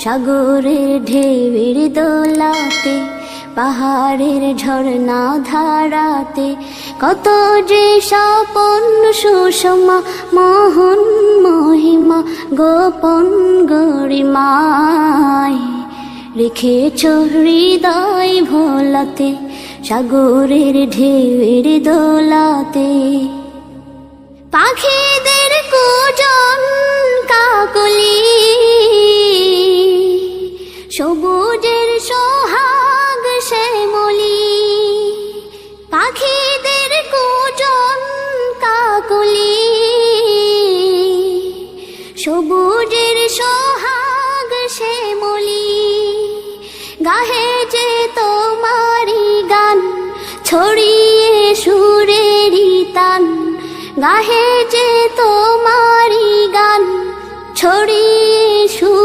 সাগরের ঢেউয়ের দোলাতে, পাহাড়ের ঝর্ণা ধারাতে, কত যে স্বপন সুষমা মোহন মহিমা গোপন গরিমায় রেখেছ হৃদয় ভোলাতে, সাগরের ঢেউয়ের দোলাতে। পাখিদের কুজন কাকলি, সবুজের সোহাগ শ্যামলি, পাখিদের কুজন কাকলি, সবুজের সোহাগ শ্যামলি, গাহে যে তোমারি গান ছড়িয়ে সুরেরি তান, গাহে যে তোমারি গান ছড়িয়ে